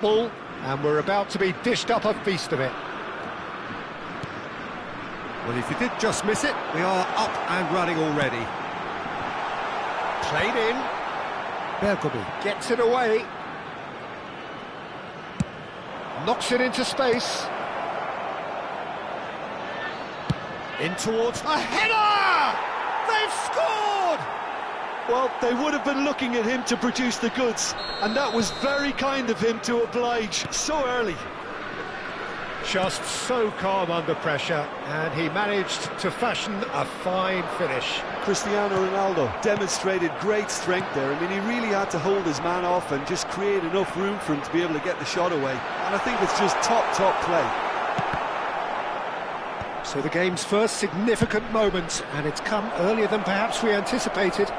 Ball, and we're about to be dished up a feast of it. Well, if you did just miss it, we are up and running already. Played in. Bergomi Gets it away. Knocks it into space. In towards a header! They've scored! Well, they would have been looking at him to produce the goods, and that was very kind of him to oblige so early. Just so calm under pressure, and he managed to fashion a fine finish. Cristiano Ronaldo demonstrated great strength there. I mean, he really had to hold his man off and just create enough room for him to be able to get the shot away. And I think it's just top play. So the game's first significant moment, and it's come earlier than perhaps we anticipated.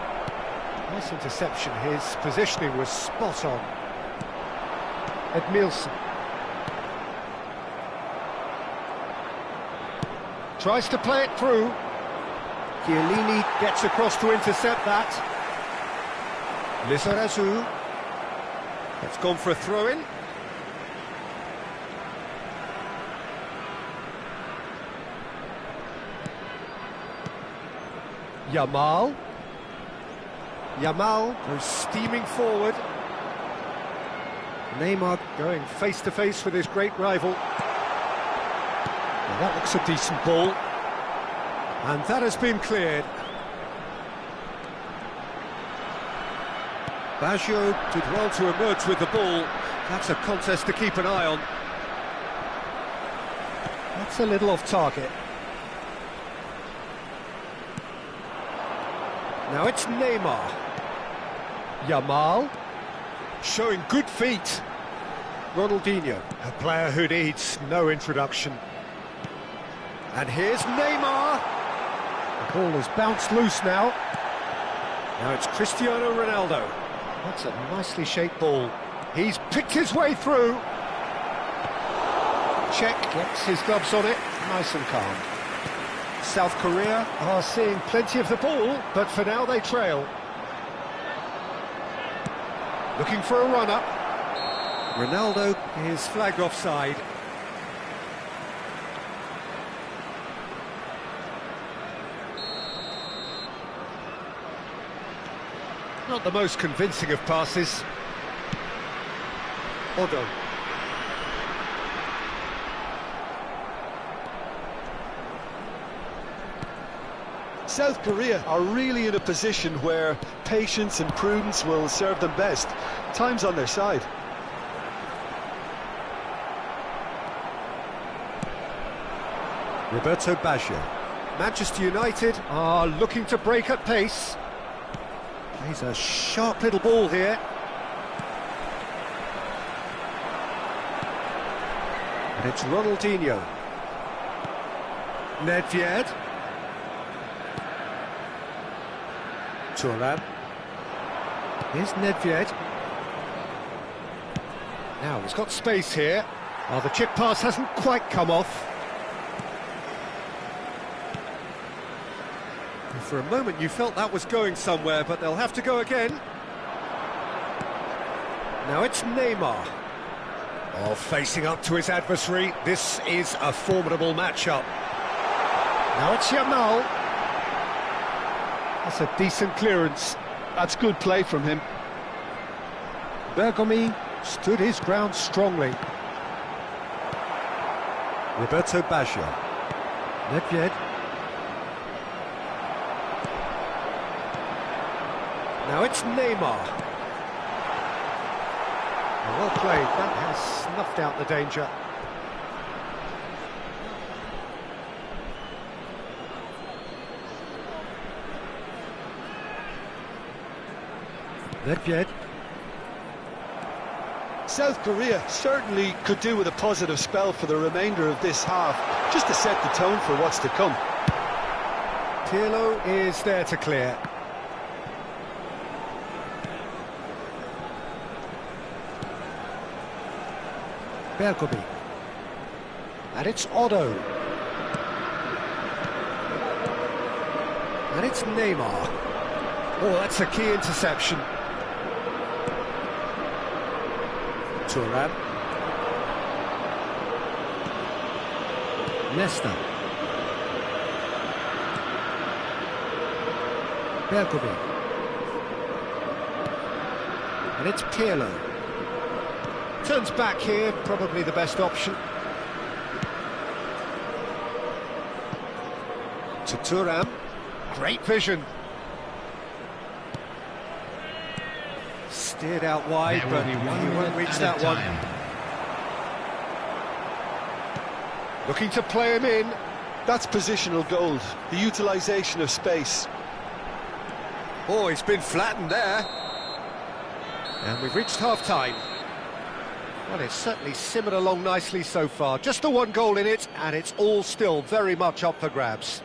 Nice interception, his positioning was spot on. Edmilson. Tries to play it through. Chiellini gets across to intercept that. Lizarazu. It's gone for a throw-in. Yamal goes steaming forward. Neymar going face-to-face with his great rival. Well, that looks a decent ball. And that has been cleared. Baggio did well to emerge with the ball. That's a contest to keep an eye on. That's a little off target. Now it's Neymar. Yamal, showing good feet. Ronaldinho, a player who needs no introduction. And here's Neymar. The ball has bounced loose now. Now it's Cristiano Ronaldo. That's a nicely shaped ball. He's picked his way through. Check, gets his gloves on it, nice and calm. South Korea are seeing plenty of the ball, but for now they trail. Looking for a run-up. Ronaldo is flagged offside. Not the most convincing of passes. Odo. South Korea are really in a position where patience and prudence will serve them best. Time's on their side. Roberto Baggio. Manchester United are looking to break at pace. Plays a sharp little ball here. And it's Ronaldinho. Nedved. Thuram. Here's Nedved. Now he's got space here. The chip pass hasn't quite come off. And for a moment you felt that was going somewhere, but they'll have to go again. Now it's Neymar. Facing up to his adversary. This is a formidable matchup. Now it's Yamal. That's a decent clearance. That's good play from him. Bergomi stood his ground strongly. Roberto Baggio. Nedved. Now it's Neymar. Well played, that has snuffed out the danger. Nedved. South Korea certainly could do with a positive spell for the remainder of this half, just to set the tone for what's to come. Pirlo is there to clear. Bergomi. And it's Odo. And it's Neymar. Oh, that's a key interception. Thuram. Leicester. Bergkamp. And it's Pirlo. Turns back here, probably the best option. To Thuram. Great vision. Steered out wide, but he won't reach that one. Looking to play him in. That's positional gold, the utilisation of space. Oh, he's been flattened there. And we've reached half-time. Well, it's certainly simmered along nicely so far. Just the one goal in it, and it's all still very much up for grabs.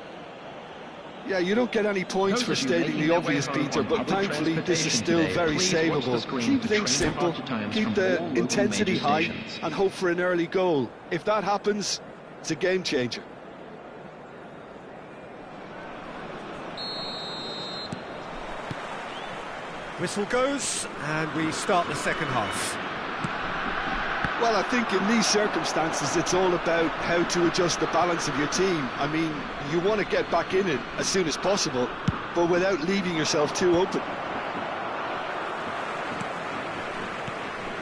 Yeah, you don't get any points for stating the obvious, Peter, but thankfully this is still very savable. Keep things simple, keep the intensity high, and hope for an early goal. If that happens, it's a game changer. Whistle goes, and we start the second half. Well, I think in these circumstances it's all about how to adjust the balance of your team. I mean, you want to get back in it as soon as possible, but without leaving yourself too open.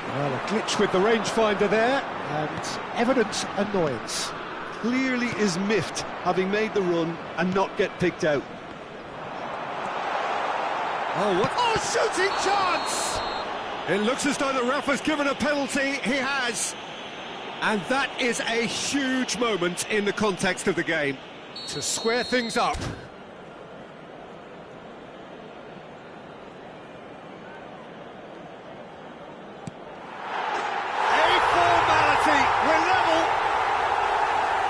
Well, a glitch with the rangefinder there, and evident annoyance. Clearly is miffed, having made the run and not get picked out. Oh, what? Oh, shooting chance! It looks as though the ref has given a penalty. He has. And that is a huge moment in the context of the game. To square things up. A formality. We're level.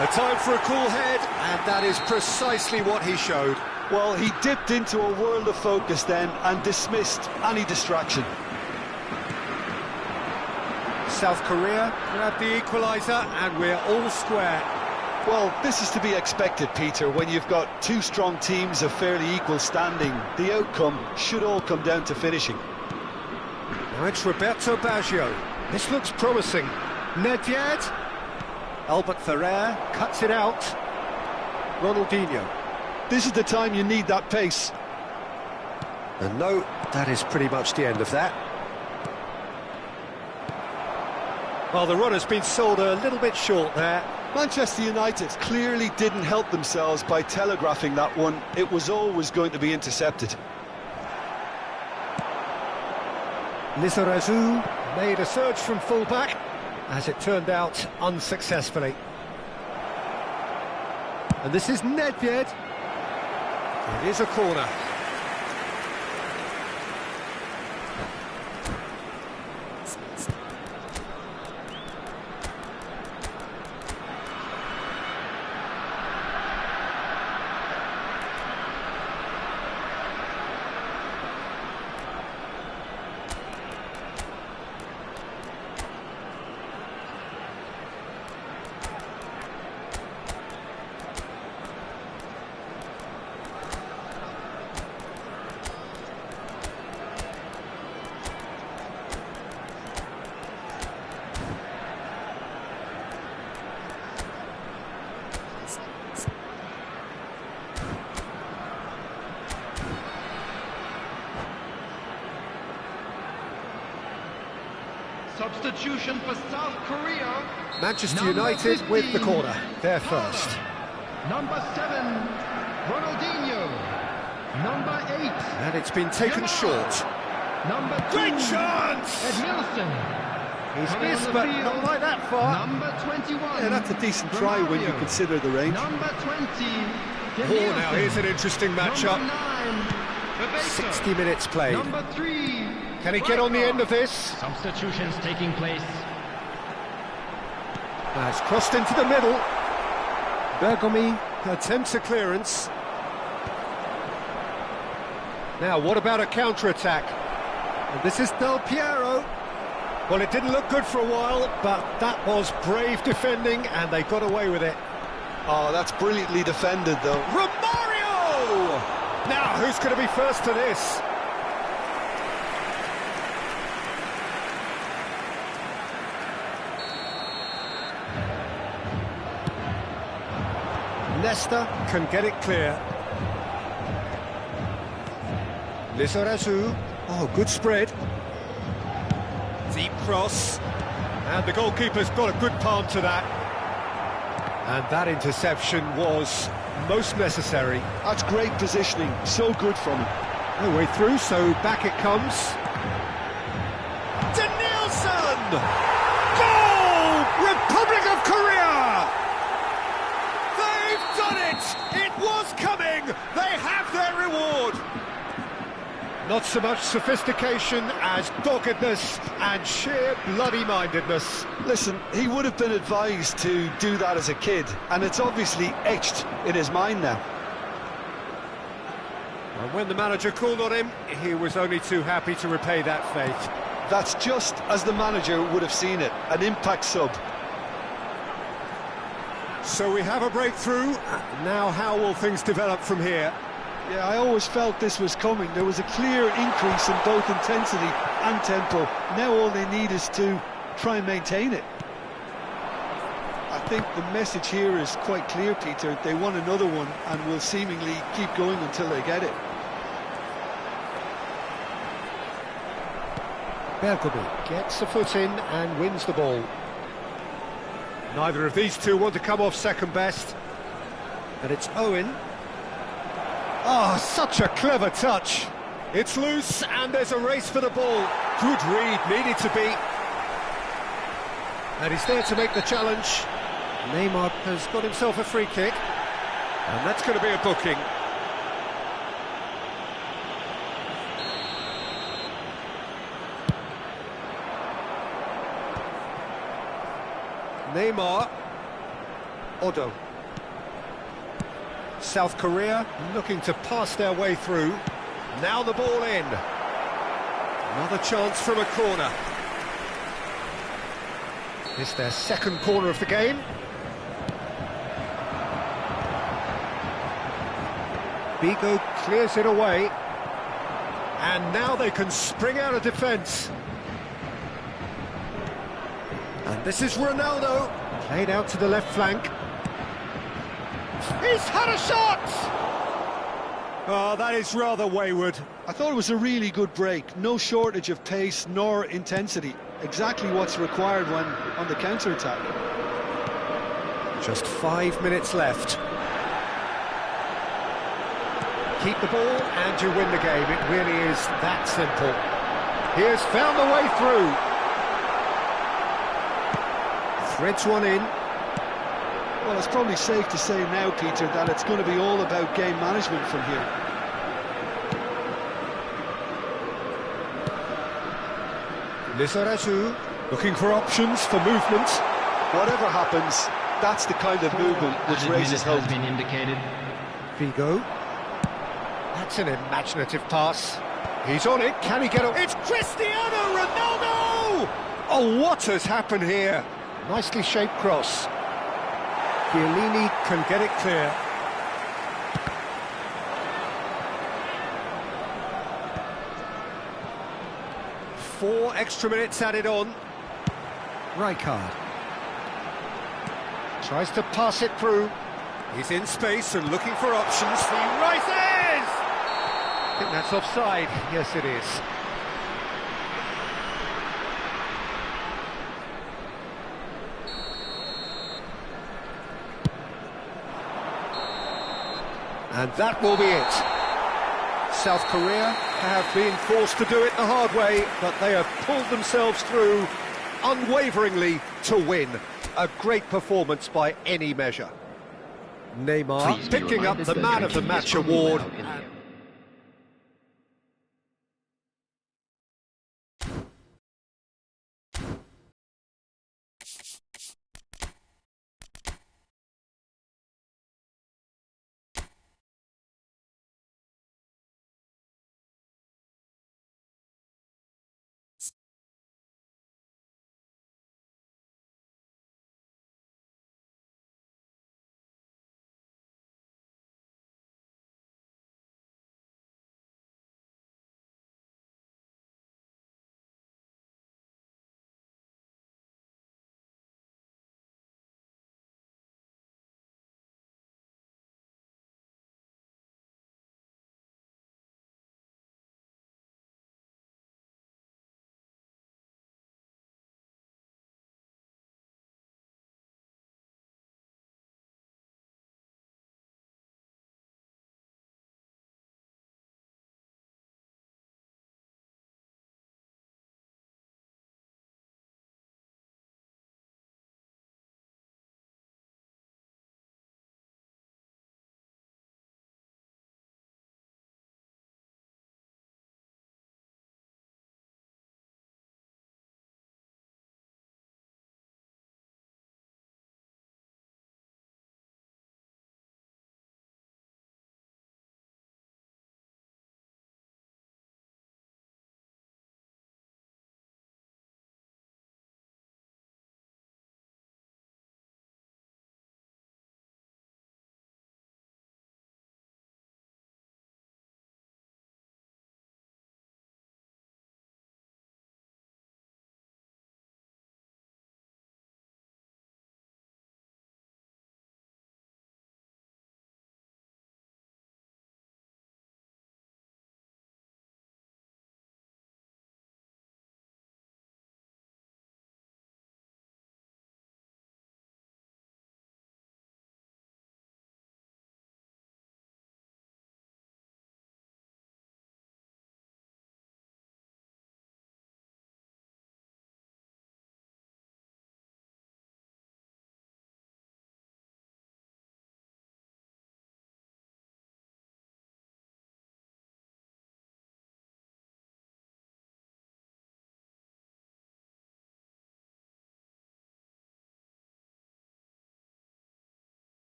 A time for a cool head, and that is precisely what he showed. Well, he dipped into a world of focus then and dismissed any distraction. South Korea grabbed the equaliser, and we're all square. Well, this is to be expected, Peter, when you've got two strong teams of fairly equal standing. The outcome should all come down to finishing. Now it's Roberto Baggio. This looks promising. Nedved. Albert Ferrer cuts it out. Ronaldinho. This is the time you need that pace. And no, that is pretty much the end of that. Well, the run has been sold a little bit short there. Manchester United clearly didn't help themselves by telegraphing that one. It was always going to be intercepted. Lizarazu made a surge from full-back, as it turned out unsuccessfully. And this is Nedved. It is a corner. Substitution for South Korea. Manchester United 15. with the corner. They're first. Number 7, Ronaldinho. Number 8. And it's been taken short. Number 2, Great chance! Edmilson. He's missed, but not like that far. Number 21. Yeah, that's a decent try when you consider the range. Number 20. Oh, now here's an interesting matchup. Number 9, 60 minutes played. Number 3. Can he get on the end of this? Substitutions taking place. Has crossed into the middle. Bergkamp attempts a clearance. Now, what about a counter-attack? And this is Del Piero. Well, it didn't look good for a while, but that was brave defending, and they got away with it. Oh, that's brilliantly defended, though. Romario! Now, who's going to be first to this? Nesta can get it clear. Lizarazu. Oh, good spread. Deep cross. And the goalkeeper's got a good palm to that. And that interception was most necessary. That's great positioning, so good from him. No way through, so back it comes. Danielson! Goal! Republic of Korea! They've done it! It was coming! They have their reward! Not so much sophistication as doggedness and sheer bloody-mindedness. Listen, he would have been advised to do that as a kid, and it's obviously etched in his mind now. And when the manager called on him, he was only too happy to repay that faith. That's just as the manager would have seen it, an impact sub. So we have a breakthrough. Now how will things develop from here? Yeah, I always felt this was coming. There was a clear increase in both intensity and tempo. Now all they need is to try and maintain it. I think the message here is quite clear, Peter. They want another one and will seemingly keep going until they get it. Berkobi gets a foot in and wins the ball. Neither of these two want to come off second best. And it's Owen. Oh, such a clever touch. It's loose and there's a race for the ball. Good read, needed to be. And he's there to make the challenge. Neymar has got himself a free kick. And that's going to be a booking. Neymar. Odo. South Korea looking to pass their way through. Now the ball in. Another chance from a corner. It's their second corner of the game. Bigo clears it away. And now they can spring out of defence. And this is Ronaldo. Played out to the left flank. He's had a shot! Oh, that is rather wayward. I thought it was a really good break. No shortage of pace nor intensity. Exactly what's required when on the counter-attack. Just 5 minutes left. Keep the ball and you win the game. It really is that simple. He has found the way through. Threads one in. Well, it's probably safe to say now, Peter, that it's going to be all about game management from here. Lizarazu looking for options for movement. Whatever happens, that's the kind of movement which raises hope. Been indicated. Figo. That's an imaginative pass. He's on it. Can he get up? It's Cristiano Ronaldo! Oh, what has happened here? Nicely shaped cross. Chiellini can get it clear. Four extra minutes added on. Rijkaard tries to pass it through. He's in space and looking for options. He rises! I think that's offside. Yes, it is. And that will be it. South Korea have been forced to do it the hard way, but they have pulled themselves through unwaveringly to win. A great performance by any measure. Neymar picking up the Man of the Match award.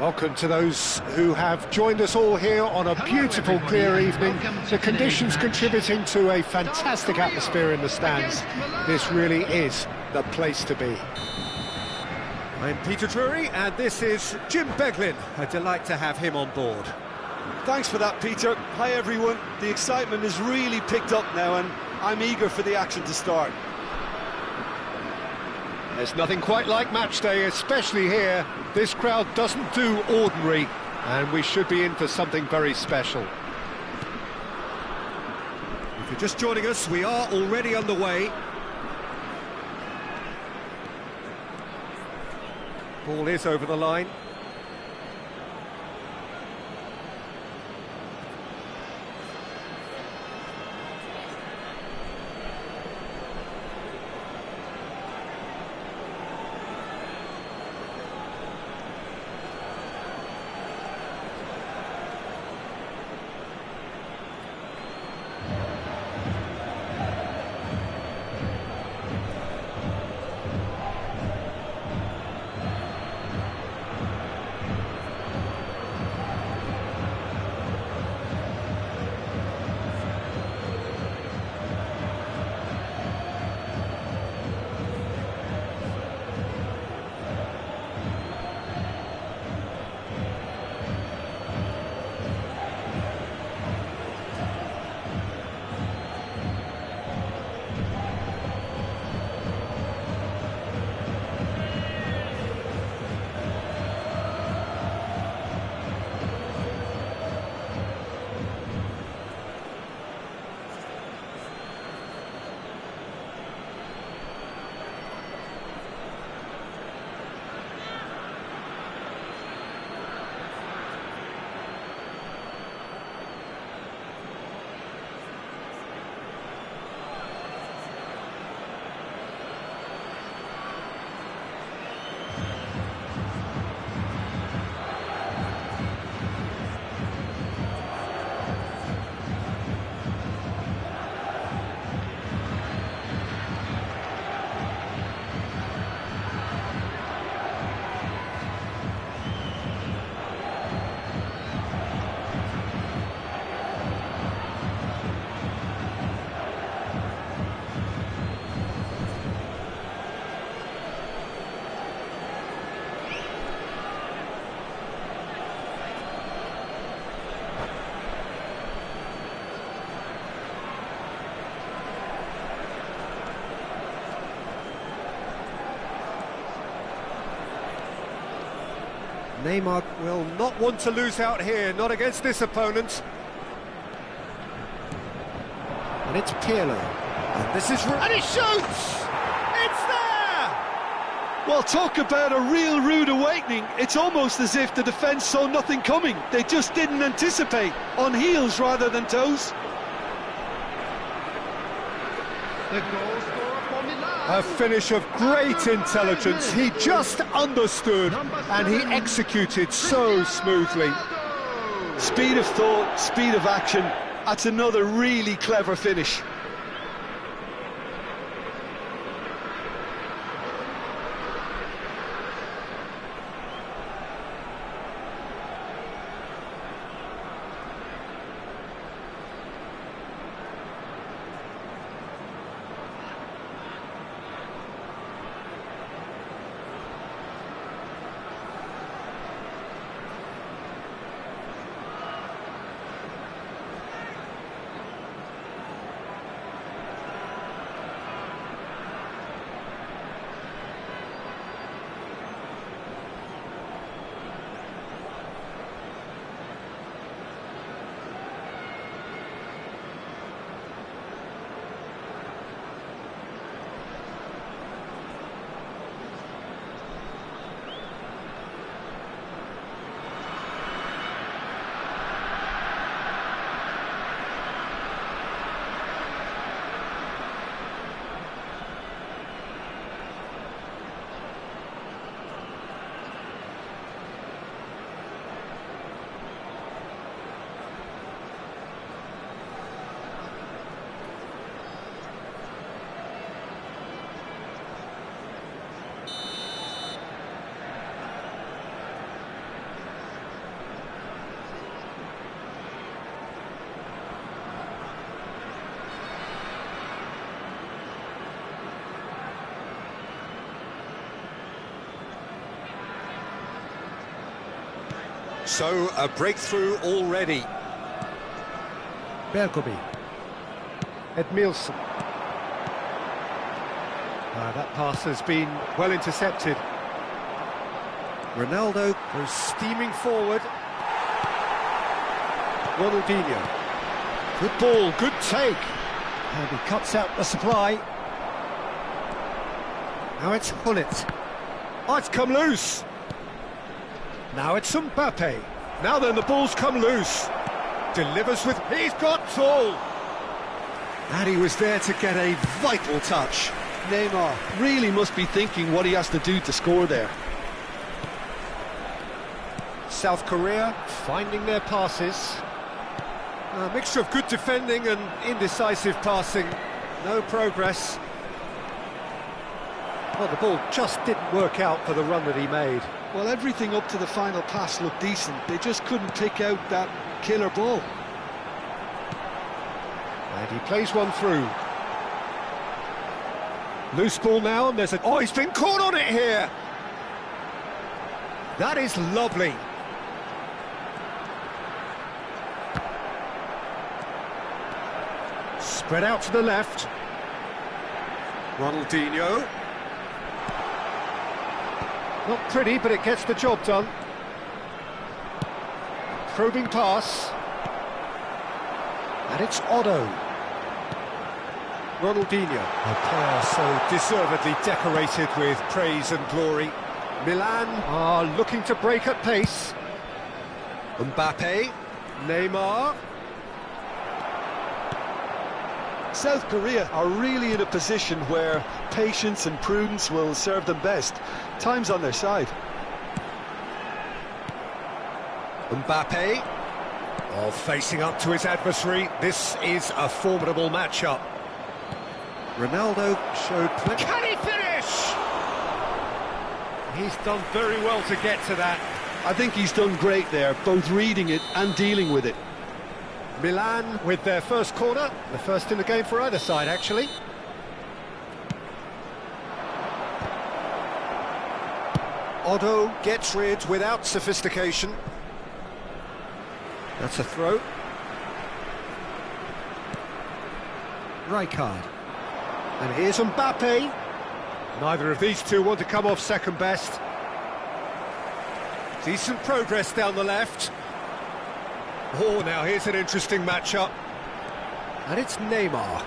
Welcome to those who have joined us all here on a beautiful, clear evening. The conditions contributing to a fantastic atmosphere in the stands. This really is the place to be. I'm Peter Drury, and this is Jim Beglin. A delight to have him on board. Thanks for that, Peter. Hi, everyone. The excitement has really picked up now, and I'm eager for the action to start. There's nothing quite like match day, especially here. This crowd doesn't do ordinary, and we should be in for something very special. If you're just joining us, we are already underway. Ball is over the line. Neymar will not want to lose out here, not against this opponent. And it's Pirlo. And this is... And he shoots! It's there! Well, talk about a real rude awakening. It's almost as if the defence saw nothing coming. They just didn't anticipate, on heels rather than toes. The goal scorer for Milan. A finish of great intelligence. He just understood and he executed so smoothly. Speed of thought, speed of action. That's another really clever finish. So, a breakthrough already. Bergomi. Edmilson. That pass has been well intercepted. Ronaldo goes steaming forward. Ronaldinho. Good ball, good take. And he cuts out the supply. Now it's Hullet. Oh, it's come loose. Now it's Mbappe. Now then, the ball's come loose. Delivers with... He's got all. And he was there to get a vital touch. Neymar really must be thinking what he has to do to score there. South Korea finding their passes. A mixture of good defending and indecisive passing. No progress. Well, the ball just didn't work out for the run that he made. Well, everything up to the final pass looked decent. They just couldn't pick out that killer ball. And he plays one through. Loose ball now, and there's a... Oh, he's been caught on it here! That is lovely. Spread out to the left. Ronaldinho. Not pretty, but it gets the job done. Probing pass. And it's Otto. Ronaldinho, a player so deservedly decorated with praise and glory. Milan are looking to break at pace. Mbappe, Neymar. South Korea are really in a position where patience and prudence will serve them best. Time's on their side. Mbappe, facing up to his adversary. This is a formidable matchup. Ronaldo showed plenty. Can he finish? He's done very well to get to that. I think he's done great there, both reading it and dealing with it. Milan with their first corner, the first in the game for either side, actually. Otto gets rid without sophistication. That's a throw. Rijkaard. And here's Mbappe. Neither of these two want to come off second best. Decent progress down the left. Oh, now here's an interesting matchup. And it's Neymar.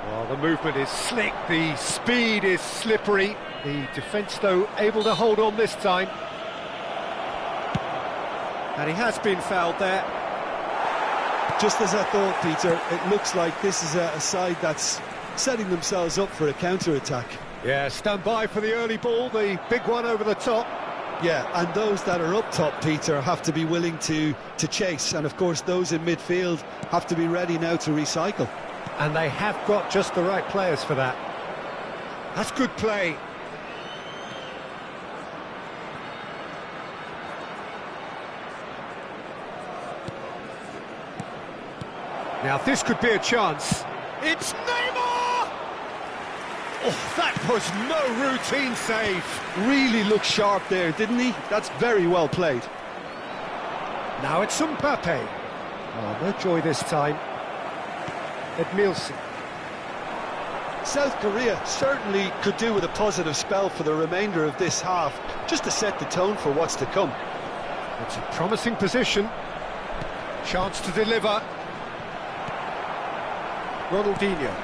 Well, the movement is slick, the speed is slippery. The defence, though, able to hold on this time. And he has been fouled there. Just as I thought, Peter, it looks like this is a side that's setting themselves up for a counter-attack. Yeah, stand by for the early ball, the big one over the top. Yeah, and those that are up top, Peter, have to be willing to chase. And, of course, those in midfield have to be ready now to recycle. And they have got just the right players for that. That's good play. Now, this could be a chance. It's Neymar! Oh, that was no routine save. Really looked sharp there, didn't he? That's very well played. Now it's Mbappe. Oh, no joy this time. Edmilson. South Korea certainly could do with a positive spell for the remainder of this half, just to set the tone for what's to come. It's a promising position. Chance to deliver. Ronaldinho.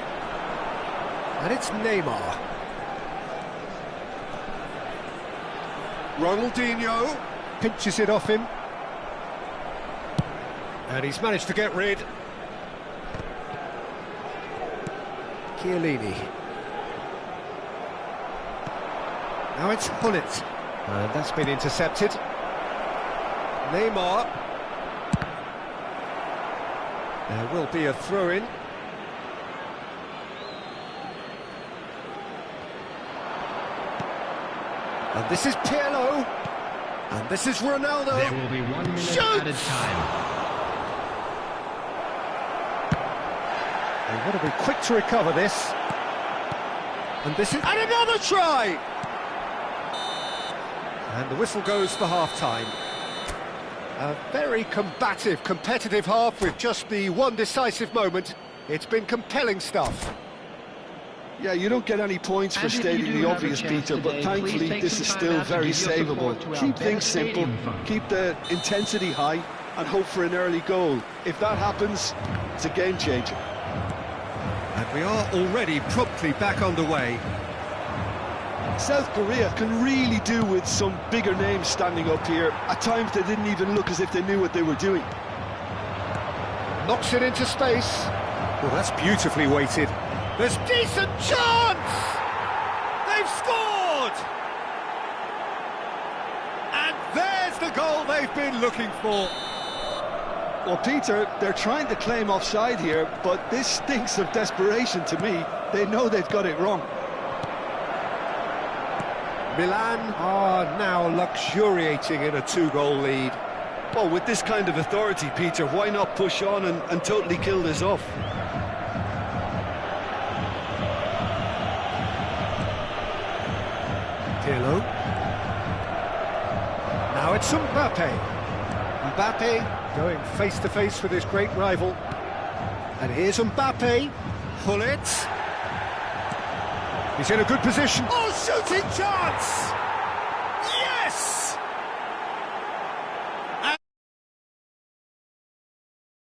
And it's Neymar. Ronaldinho pinches it off him. And he's managed to get rid. Chiellini. Now it's Hullet. And that's been intercepted. Neymar. There will be a throw-in. And this is Pirlo. And this is Ronaldo. There will be 1 minute added time. They want to be quick to recover this. And this is... And another try! And the whistle goes for half-time. A very combative, competitive half with just the one decisive moment. It's been compelling stuff. Yeah, you don't get any points for stating the obvious, Peter, but thankfully this is still very savable. Keep things simple, keep the intensity high, and hope for an early goal. If that happens, it's a game changer. And we are already promptly back underway. South Korea can really do with some bigger names standing up here. At times they didn't even look as if they knew what they were doing. Knocks it into space. Well, that's beautifully weighted. There's decent chance! They've scored! And there's the goal they've been looking for. Well, Peter, they're trying to claim offside here, but this stinks of desperation to me. They know they've got it wrong. Milan are now luxuriating in a two-goal lead. Well, with this kind of authority, Peter, why not push on and totally kill this off? Pirlo. Now it's Mbappe. Mbappe going face-to-face with his great rival. And here's Mbappe. Pull it. He's in a good position. Oh, shooting chance!